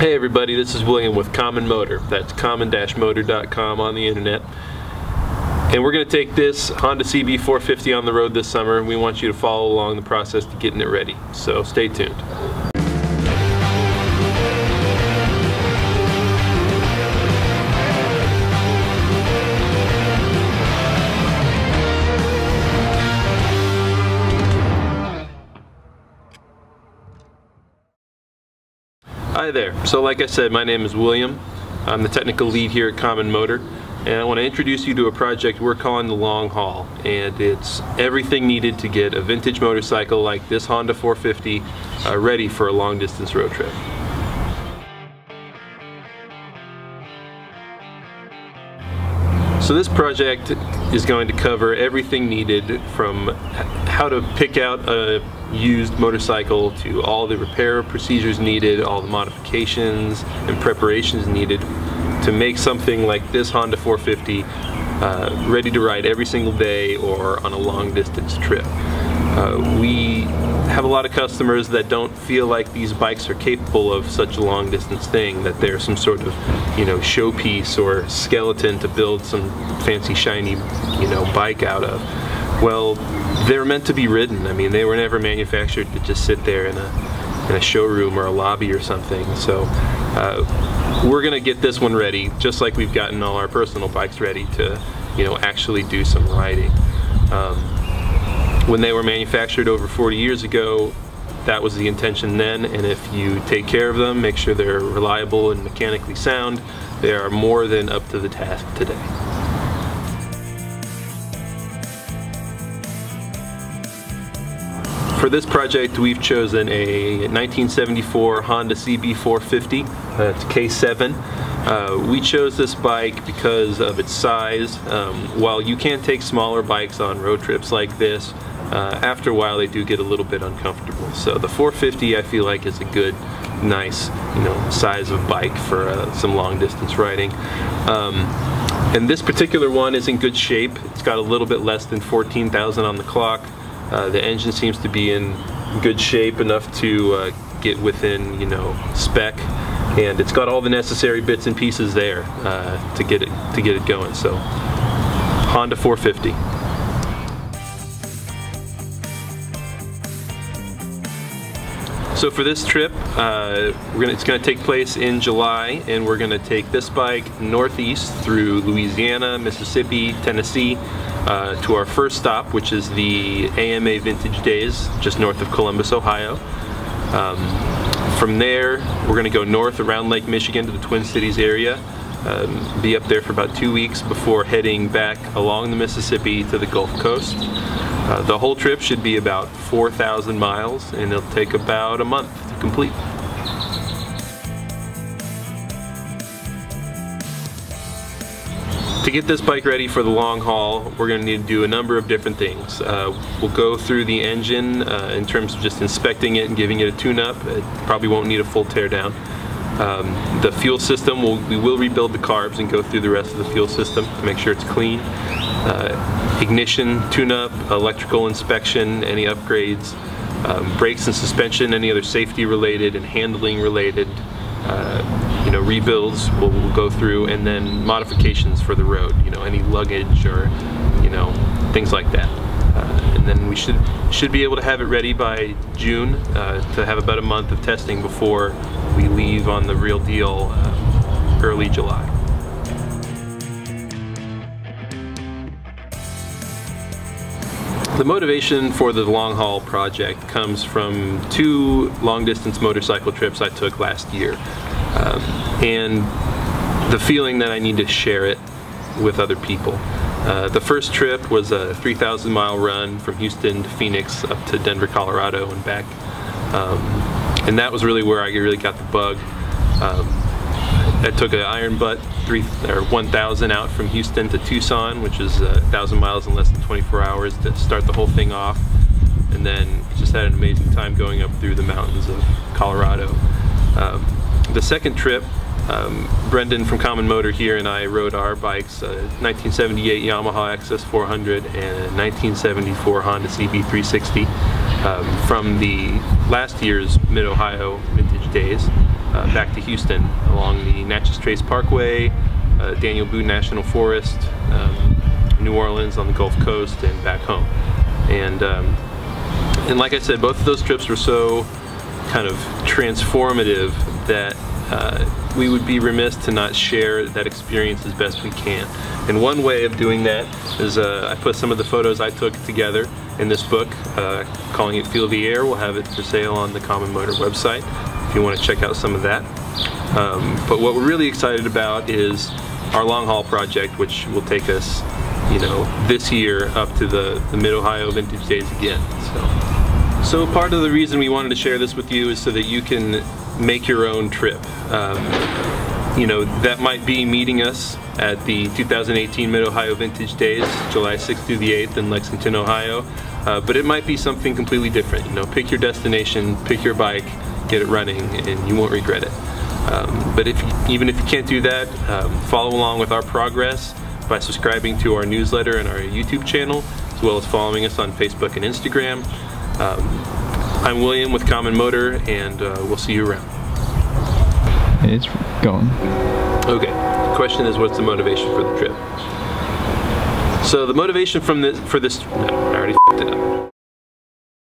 Hey everybody, this is William with Common Motor. That's common-motor.com on the internet. And we're going to take this Honda CB450 on the road this summer, and we want you to follow along the process to getting it ready. So stay tuned. Hi there. So like I said, my name is William. I'm the technical lead here at Common Motor, and I want to introduce you to a project we're calling the Long Haul, and it's everything needed to get a vintage motorcycle like this Honda 450 ready for a long distance road trip. So this project is going to cover everything needed, from how to pick out a used motorcycle to all the repair procedures needed, all the modifications and preparations needed to make something like this Honda 450 ready to ride every single day or on a long distance trip. We have a lot of customers that don't feel like these bikes are capable of such a long distance thing, that they're some sort of, showpiece or skeleton to build some fancy shiny, bike out of. Well, they're meant to be ridden. I mean, they were never manufactured to just sit there in a showroom or a lobby or something. So we're gonna get this one ready, just like we've gotten all our personal bikes ready to, actually do some riding. When they were manufactured over 40 years ago, that was the intention then, and if you take care of them, make sure they're reliable and mechanically sound, they are more than up to the task today. For this project, we've chosen a 1974 Honda CB450 K7. We chose this bike because of its size. While you can take smaller bikes on road trips like this, after a while they do get a little bit uncomfortable. So the 450, I feel like, is a good, nice, size of bike for some long distance riding. And this particular one is in good shape. It's got a little bit less than 14,000 on the clock. The engine seems to be in good shape, enough to get within, spec, and it's got all the necessary bits and pieces there to get it going. So, Honda 450. So for this trip, it's going to take place in July, and we're going to take this bike northeast through Louisiana, Mississippi, Tennessee, to our first stop, which is the AMA Vintage Days, just north of Columbus, Ohio. From there, we're going to go north around Lake Michigan to the Twin Cities area, be up there for about 2 weeks before heading back along the Mississippi to the Gulf Coast. The whole trip should be about 4,000 miles, and it'll take about a month to complete. To get this bike ready for the long haul, we're going to need to do a number of different things. We'll go through the engine in terms of just inspecting it and giving it a tune-up. It probably won't need a full teardown. The fuel system, we will rebuild the carbs and go through the rest of the fuel system to make sure it's clean. Ignition tune-up, electrical inspection, any upgrades, brakes and suspension, any other safety related and handling related rebuilds we'll go through, and then modifications for the road, any luggage or things like that. And then we should be able to have it ready by June to have about a month of testing before we leave on the real deal early July. The motivation for the long haul project comes from 2 long distance motorcycle trips I took last year, and the feeling that I need to share it with other people. The first trip was a 3,000 mile run from Houston to Phoenix up to Denver, Colorado and back, and that was really where I really got the bug. I took an iron butt 1,000 out from Houston to Tucson, which is 1,000 miles in less than 24 hours to start the whole thing off, and then just had an amazing time going up through the mountains of Colorado. The second trip, Brendan from Common Motor here and I rode our bikes, a 1978 Yamaha XS400 and a 1974 Honda CB350 from the last year's Mid-Ohio Vintage days back to Houston along the Natchez Trace Parkway, Daniel Boone National Forest, New Orleans on the Gulf Coast, and back home. And like I said, both of those trips were so kind of transformative that we would be remiss to not share that experience as best we can. And one way of doing that is I put some of the photos I took together in this book, calling it Feel the Air. We'll have it for sale on the Common Motor website if you want to check out some of that. But what we're really excited about is our long haul project, which will take us, you know, this year up to the Mid-Ohio Vintage Days again. So part of the reason we wanted to share this with you is so that you can make your own trip. You know, that might be meeting us at the 2018 Mid-Ohio Vintage Days, July 6th through the 8th in Lexington, Ohio. But it might be something completely different. You know, pick your destination, pick your bike, get it running, and you won't regret it. But even if you can't do that, follow along with our progress by subscribing to our newsletter and our YouTube channel, as well as following us on Facebook and Instagram. I'm William with Common Motor, and we'll see you around. It's going. Okay, the question is, what's the motivation for the trip? So the motivation for this, no, I already f***ed it up.